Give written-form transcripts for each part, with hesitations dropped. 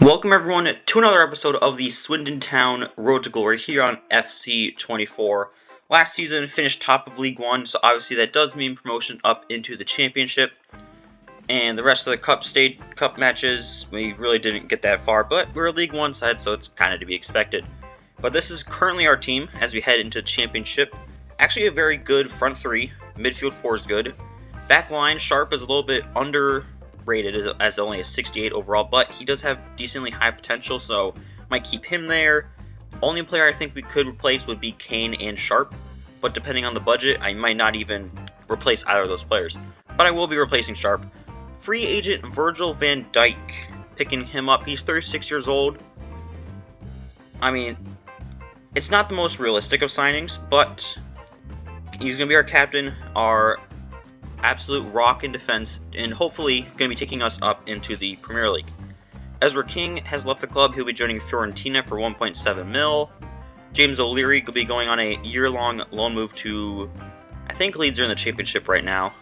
Welcome everyone to another episode of the Swindon Town Road to Glory here on FC 24. Last season finished top of League 1, so obviously that does mean promotion up into the Championship. And the rest of the Cup matches, we really didn't get that far, but we're a League 1 side, so it's kind of to be expected. But this is currently our team as we head into the Championship. Actually a very good front three, midfield 4 is good. Back line, Sharp is a little bit underrated as only a 68 overall, but he does have decently high potential, so might keep him there. Only player I think we could replace would be Kane and Sharp, but depending on the budget, I might not even replace either of those players. But I will be replacing Sharp. Free agent Virgil van Dijk, picking him up. He's 36 years old. I mean, it's not the most realistic of signings, but he's going to be our captain, our absolute rock in defense, and hopefully going to be taking us up into the Premier League. Ezra King has left the club. He'll be joining Fiorentina for 1.7 mil. James O'Leary will be going on a year-long loan move to, I think Leeds are in the Championship right now.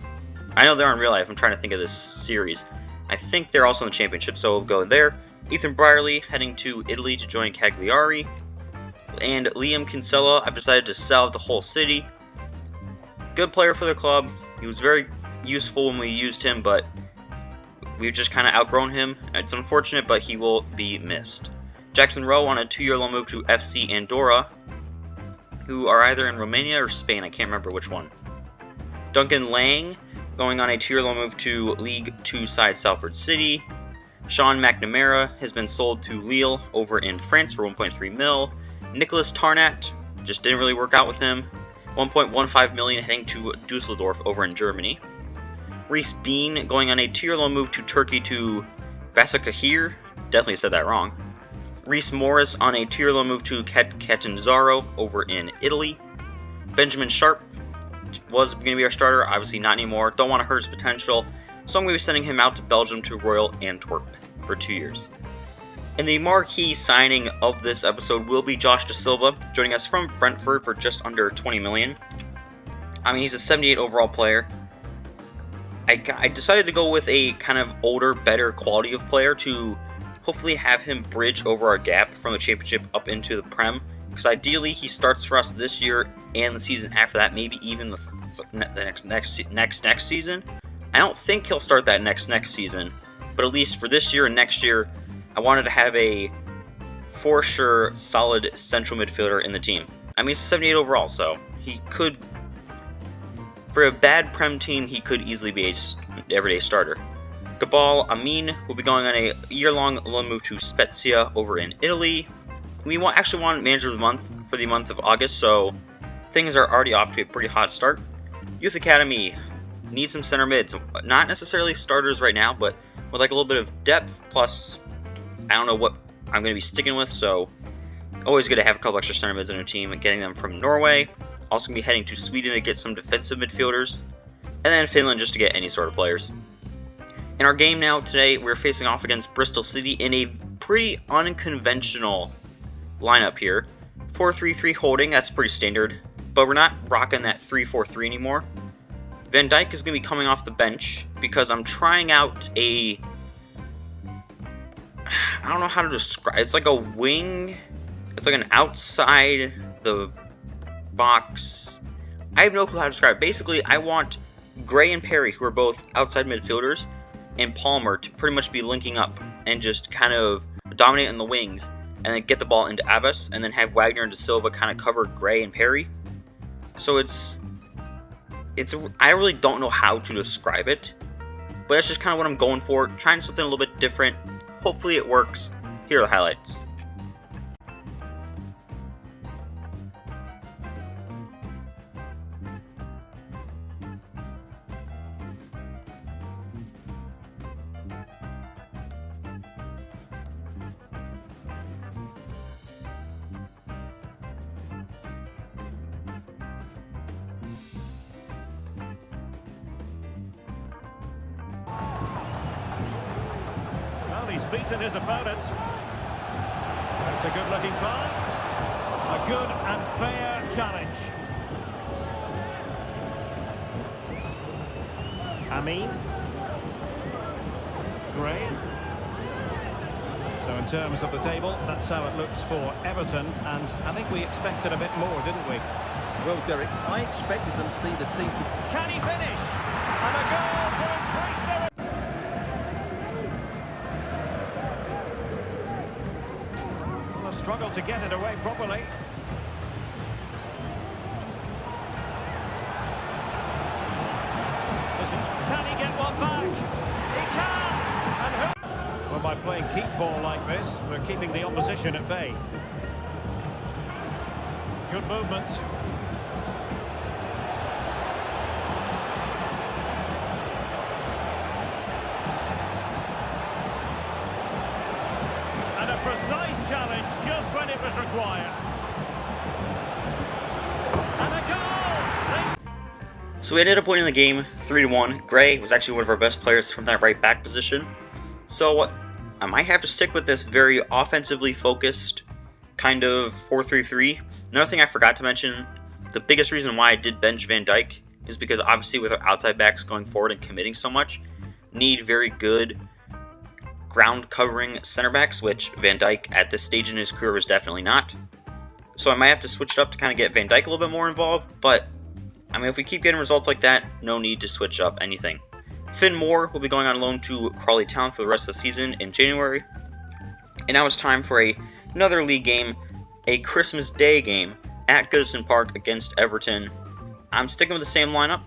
I know they're in real life. I'm trying to think of this series. I think they're also in the Championship, so we'll go there. Ethan Brierley heading to Italy to join Cagliari. And Liam Kinsella, I've decided to sell to Hull City. Good player for the club. He was very useful when we used him, but we've just kind of outgrown him. It's unfortunate, but he will be missed. Jackson Rowe on a 2-year loan move to FC Andorra, who are either in Romania or Spain. I can't remember which one. Duncan Lang going on a 2-year loan move to League 2 side Salford City. Sean McNamara has been sold to Lille over in France for 1.3 mil. Nicholas Tarnat, just didn't really work out with him. 1.15 million heading to Dusseldorf over in Germany. Reece Bean going on a 2-year loan move to Turkey to Başakşehir. Definitely said that wrong. Reece Morris on a 2-year loan move to Catanzaro over in Italy. Benjamin Sharp was going to be our starter, obviously not anymore. Don't want to hurt his potential, so I'm going to be sending him out to Belgium to Royal Antwerp for 2 years. And the marquee signing of this episode will be Josh Da Silva, joining us from Brentford for just under 20 million. I mean, he's a 78 overall player. I decided to go with a kind of older, better quality of player to hopefully have him bridge over our gap from the Championship up into the Prem. Because ideally, he starts for us this year and the season after that, maybe even the next season. I don't think he'll start that next season, but at least for this year and next year, I wanted to have a, for sure, solid central midfielder in the team. I mean, he's 78 overall, so he could, for a bad Prem team, he could easily be an everyday starter. Gabal Amin will be going on a year-long loan move to Spezia over in Italy. We actually want Manager of the Month for the month of August, so things are already off to a pretty hot start. Youth Academy needs some center mids. Not necessarily starters right now, but with like a little bit of depth, plus I don't know what I'm going to be sticking with, so always good to have a couple extra center mids in a team and getting them from Norway. Also going to be heading to Sweden to get some defensive midfielders, and then Finland just to get any sort of players. In our game now today, we're facing off against Bristol City in a pretty unconventional lineup here. 4-3-3 holding, that's pretty standard, but we're not rocking that 3-4-3 anymore. Van Dijk is going to be coming off the bench because I'm trying out a, I don't know how to describe. It's like a wing. It's like an outside the box. I have no clue how to describe it. Basically, I want Gray and Perry, who are both outside midfielders, and Palmer to pretty much be linking up and just kind of dominate in the wings, and then get the ball into Abbas, and then have Wagner and Da Silva kind of cover Gray and Perry. So I really don't know how to describe it, but that's just kind of what I'm going for. Trying something a little bit different. Hopefully it works. Here are the highlights. He's beaten his opponent. That's a good-looking pass. A good and fair challenge. Amin. Gray. So in terms of the table, that's how it looks for Everton, and I think we expected a bit more, didn't we? Well, Derek, I expected them to be the team to... Can he finish? And a goal to increase their... Well, a struggle to get it away properly. Can he get one back? He can! And who... Well, by playing keep ball like this, we're keeping the opposition at bay. Good movement. And a precise challenge just when it was required. And a goal! So we ended up winning the game 3-1. Gray was actually one of our best players from that right back position. So I might have to stick with this very offensively focused kind of 4-3-3. Another thing I forgot to mention, the biggest reason why I did bench Van Dijk is because obviously with our outside backs going forward and committing so much, need very good ground covering center backs, which Van Dijk at this stage in his career was definitely not. So I might have to switch it up to kind of get Van Dijk a little bit more involved, but I mean, if we keep getting results like that, no need to switch up anything. Finn Moore will be going on loan to Crawley Town for the rest of the season in January. And now it's time for another league game, a Christmas Day game at Goodison Park against Everton. I'm sticking with the same lineup.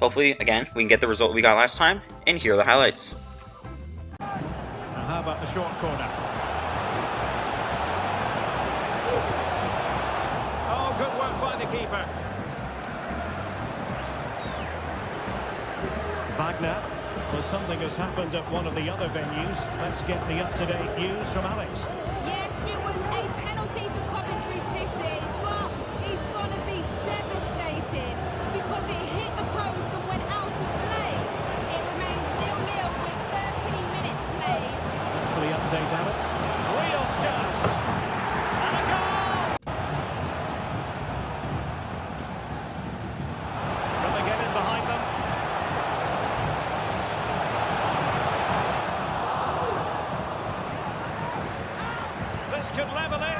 Hopefully, again, we can get the result we got last time, and here are the highlights. Now how about the short corner? Oh, good work by the keeper. Wagner. Well, something has happened at one of the other venues. Let's get the up-to-date news from Alex. Yes, it was a penalty for Coventry City, but he's going to be devastated because it hit the post and went out of play. It remains 0-0 with 13 minutes played. Thanks for the update, Alex. Real chance. And a goal! Can they get in behind them? This could level it.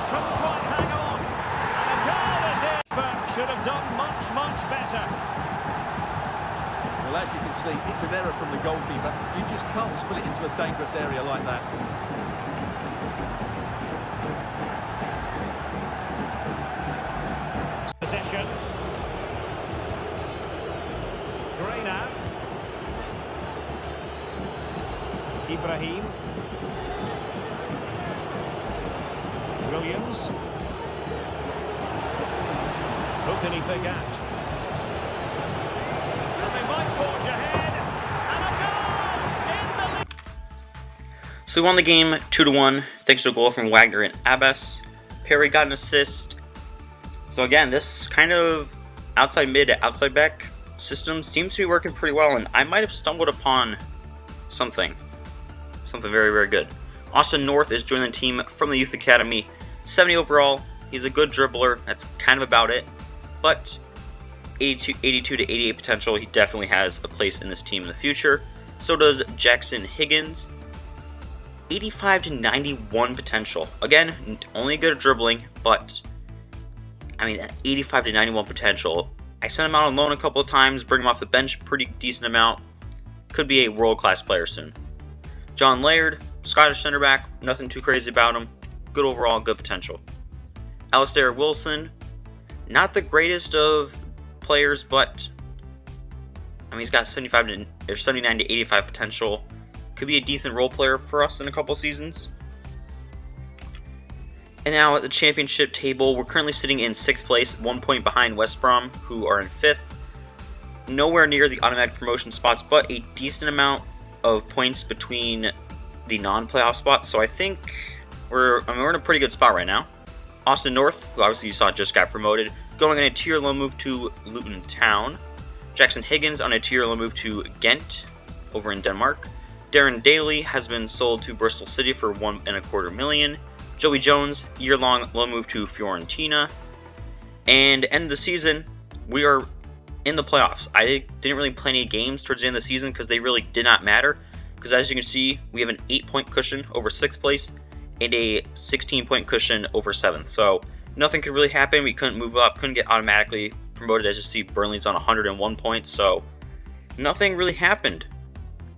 Couldn't quite hang on. And a goal is in. But should have done much, much better. Well, as you can see, it's an error from the goalkeeper. You just can't split it into a dangerous area like that. Possession. Gray now. Ibrahim. Williams. Who can he pick out? And they might forge ahead. And a goal in the lead. So we won the game 2-1 thanks to a goal from Wagner and Abbas. Perry got an assist. So again, this kind of outside mid to outside back system seems to be working pretty well, and I might have stumbled upon something very, very good. Austin North is joining the team from the Youth Academy. 70 overall. He's a good dribbler. That's kind of about it. But 82 to 88 potential. He definitely has a place in this team in the future. So does Jackson Higgins. 85 to 91 potential. Again, only good at dribbling, but I mean, 85 to 91 potential. I sent him out on loan a couple of times, bring him off the bench pretty decent amount. Could be a world-class player soon. John Laird, Scottish center back, nothing too crazy about him. Good overall, good potential. Alistair Wilson, not the greatest of players, but I mean, he's got 79 to 85 potential. Could be a decent role player for us in a couple seasons. And now at the championship table, we're currently sitting in 6th place, 1 point behind West Brom, who are in 5th. Nowhere near the automatic promotion spots, but a decent amount of points between the non-playoff spots. So I think we're in a pretty good spot right now. Austin North, who obviously you saw just got promoted, going on a tier loan move to Luton Town. Jackson Higgins on a tier loan move to Ghent over in Denmark. Darren Daly has been sold to Bristol City for $1.25 million. Joey Jones, year-long loan move to Fiorentina. And end of the season, we are in the playoffs. I didn't really play any games towards the end of the season because they really did not matter. because as you can see, we have an 8-point cushion over 6th place and a 16-point cushion over 7th. So nothing could really happen. We couldn't move up, couldn't get automatically promoted. As you see, Burnley's on 101 points, so nothing really happened.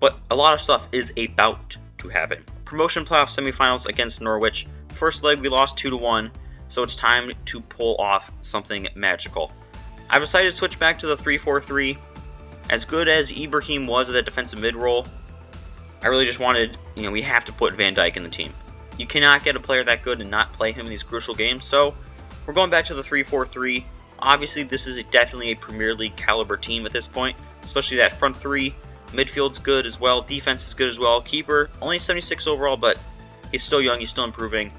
But a lot of stuff is about to happen. Promotion playoff semifinals against Norwich. First leg we lost 2-1, so it's time to pull off something magical. I've decided to switch back to the 3-4-3. As good as Ibrahim was at that defensive mid role, I really just wanted, we have to put Van Dijk in the team. You cannot get a player that good and not play him in these crucial games, so we're going back to the 3-4-3. Obviously, this is definitely a Premier League caliber team at this point, especially that front three. Midfield's good as well, defense is good as well. Keeper, only 76 overall, but he's still young, he's still improving.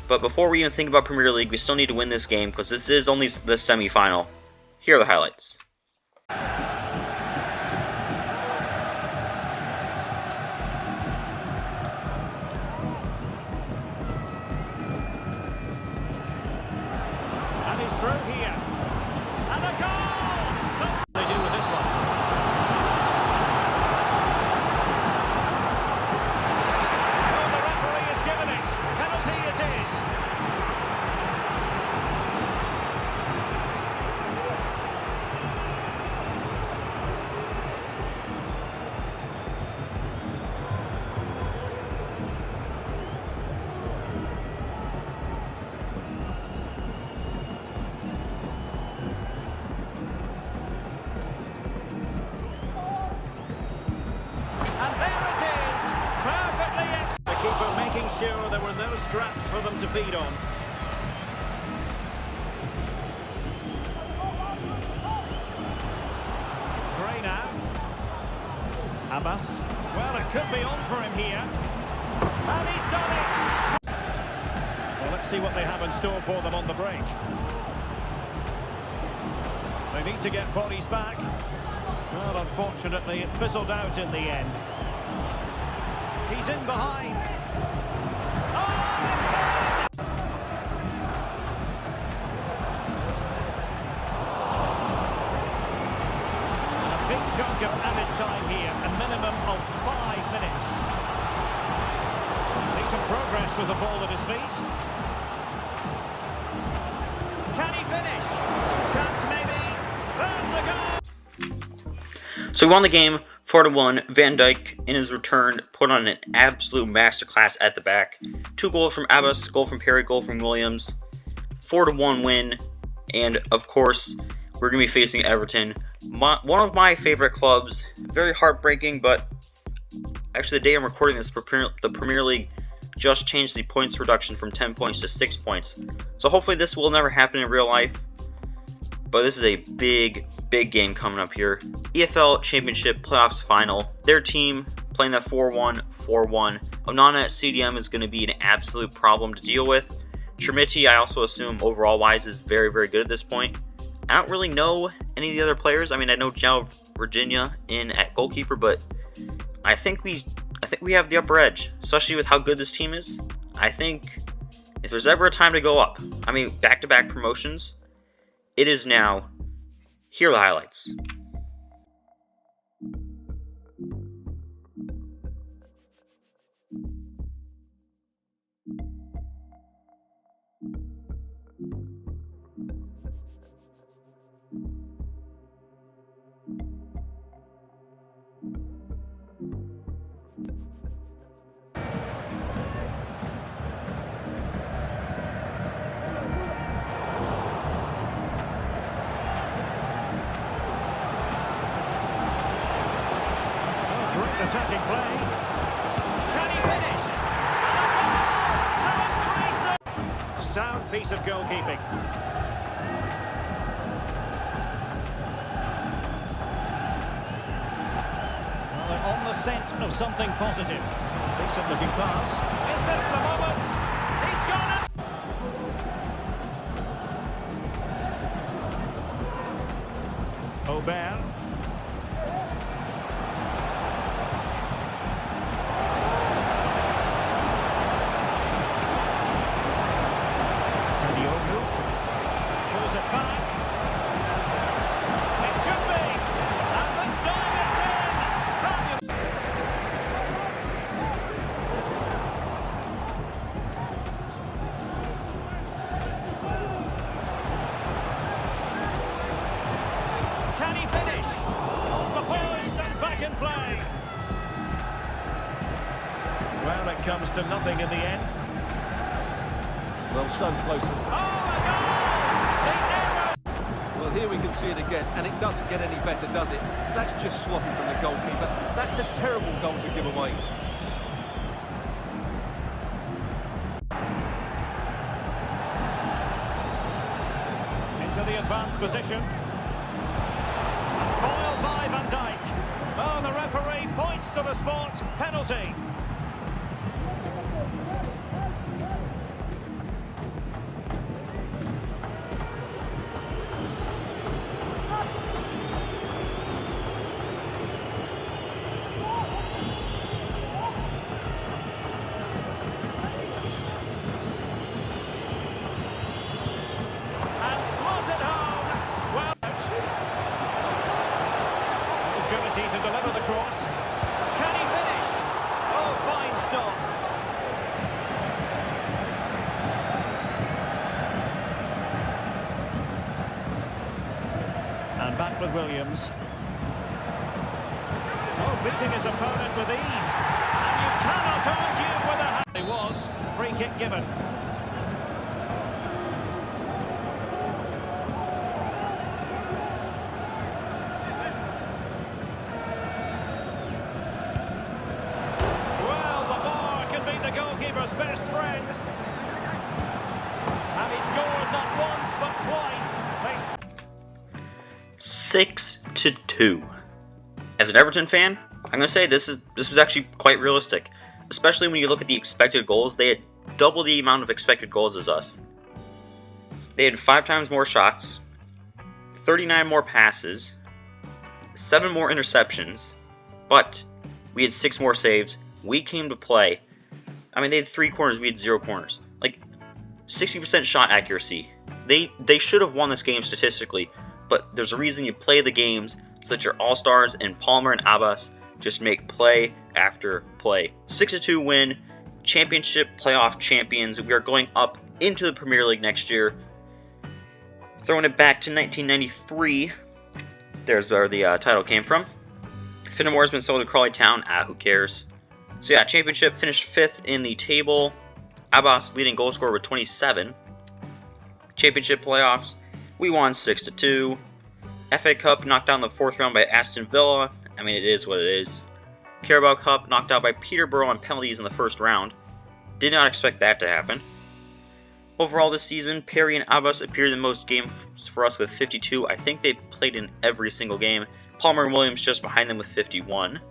But before we even think about Premier League, we still need to win this game because this is only the semi-final. Here are the highlights. And he's through here. And a goal! So they do with this one. Oh, the referee has given it. Penalty it is. And there it is, perfectly the keeper making sure there were no scraps for them to feed on. Gray now. Abbas. Well, it could be on for him here. And he's done it! Well, let's see what they have in store for them on the break. They need to get bodies back. Well, unfortunately, it fizzled out in the end. He's in behind. Oh, a big chunk of added time here, a minimum of 5 minutes. See some progress with the ball at his feet. Can he finish? Chance maybe. There's the goal. So we won the game 4-1. Van Dijk, in his return, put on an absolute masterclass at the back. 2 goals from Abbas, goal from Perry, goal from Williams. 4-1 win. And, of course, we're going to be facing Everton. One of my favorite clubs. Very heartbreaking, but actually the day I'm recording this, the Premier League just changed the points reduction from 10 points to 6 points. So hopefully this will never happen in real life. But this is a big game coming up here. EFL Championship Playoffs Final. Their team playing that 4-1. Onana at CDM is going to be an absolute problem to deal with. Trimiti, I also assume overall-wise, is very, very good at this point. I don't really know any of the other players. I mean, I know João Virginia in at goalkeeper, but I think we have the upper edge, especially with how good this team is. I think if there's ever a time to go up, I mean, back-to-back promotions, it is now. Here are the highlights. Attacking play. Can he finish? To increase the sound piece of goalkeeping. Well, they're on the scent of something positive. Decent looking pass. Is this the moment? He's got it. Aubert. Well, it comes to nothing in the end. Well, so close. Oh, a goal! The error! Well, here we can see it again, and it doesn't get any better, does it? That's just sloppy from the goalkeeper. That's a terrible goal to give away. Into the advanced position. Foiled by Van Dijk. Oh, the referee points to the spot. Penalty. Opportunity to deliver the cross. Can he finish? Oh, fine stop. And back with Williams. Oh, beating his opponent with ease. And you cannot argue with a hand. It was. Free kick given. Goalkeeper's best friend, and he scored not once but twice. 6-2. As an Everton fan, I'm gonna say this was actually quite realistic, especially when you look at the expected goals. They had double the amount of expected goals as us. They had 5 times more shots, 39 more passes, 7 more interceptions, but we had 6 more saves. We came to play. I mean, they had 3 corners, we had 0 corners. Like, 60% shot accuracy. They should have won this game statistically, but there's a reason you play the games so that your all-stars and Palmer and Abbas just make play after play. 6-2 win, championship playoff champions. We are going up into the Premier League next year. Throwing it back to 1993, there's where the title came from. Finnemore has been sold to Crawley Town. Who cares? So yeah, championship, finished 5th in the table. Abbas leading goal scorer with 27. Championship playoffs, we won 6-2. FA Cup knocked down the 4th round by Aston Villa. I mean, it is what it is. Carabao Cup knocked out by Peterborough on penalties in the 1st round. Did not expect that to happen. Overall this season, Perry and Abbas appeared in most games for us with 52. I think they played in every single game. Palmer and Williams just behind them with 51.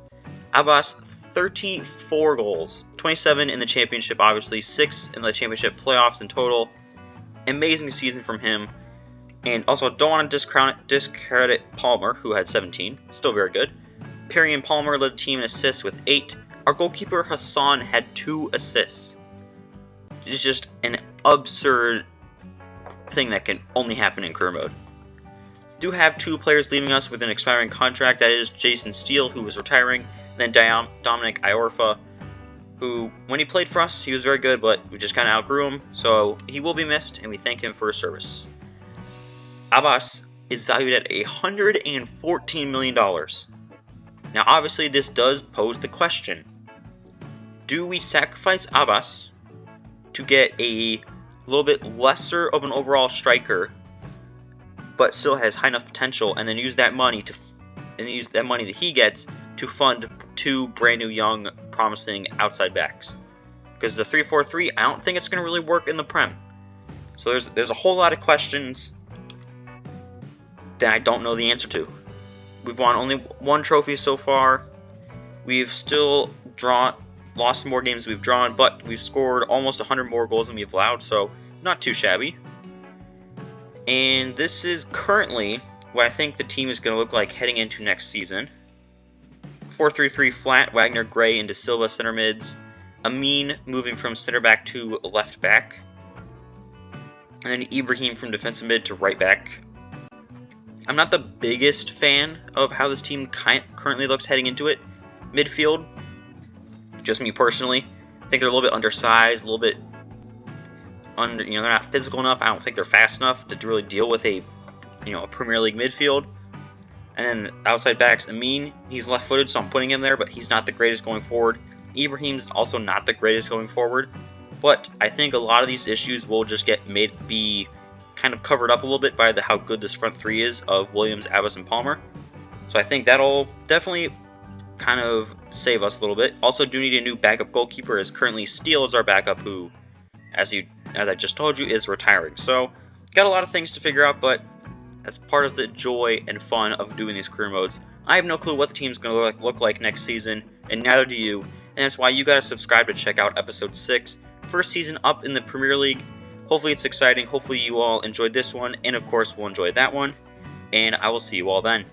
Abbas, 34 goals, 27 in the championship, obviously, 6 in the championship playoffs in total. Amazing season from him. And also, don't want to discredit Palmer, who had 17. Still very good. Perry and Palmer led the team in assists with 8. Our goalkeeper, Hassan, had 2 assists. It's just an absurd thing that can only happen in career mode. Do have 2 players leaving us with an expiring contract. That is Jason Steele, who was retiring, and then Dominic Iorfa, who, when he played for us, he was very good, but we just kind of outgrew him, so he will be missed, and we thank him for his service. Abbas is valued at $114 million. Now, obviously, this does pose the question, do we sacrifice Abbas to get a little bit lesser of an overall striker, but still has high enough potential, and then use that money that he gets to fund 2 brand new, young, promising outside backs? Because the 3-4-3, I don't think it's going to really work in the Prem. So there's a whole lot of questions that I don't know the answer to. We've won only 1 trophy so far. We've still lost more games we've drawn, but we've scored almost 100 more goals than we've allowed, so not too shabby. And this is currently what I think the team is going to look like heading into next season. 4-3-3 flat, Wagner, Gray, and De Silva center mids. Amin moving from center back to left back. And then Ibrahim from defensive mid to right back. I'm not the biggest fan of how this team currently looks heading into it. Midfield, just me personally, I think they're a little bit undersized, a little bit they're not physical enough. I don't think they're fast enough to really deal with a Premier League midfield. And then outside backs, Amin, he's left-footed, so I'm putting him there, but he's not the greatest going forward. Ibrahim's also not the greatest going forward, but I think a lot of these issues will just be kind of covered up a little bit by how good this front three is of Williams, Abbas, and Palmer. So I think that'll definitely kind of save us a little bit. Also do need a new backup goalkeeper, as currently Steele is our backup, who, as I just told you, is retiring. So got a lot of things to figure out, but as part of the joy and fun of doing these career modes, I have no clue what the team's going to look like next season, and neither do you, and that's why you got to subscribe to check out episode 6, first season up in the Premier League. Hopefully it's exciting, hopefully you all enjoyed this one, and of course will enjoy that one, and I will see you all then.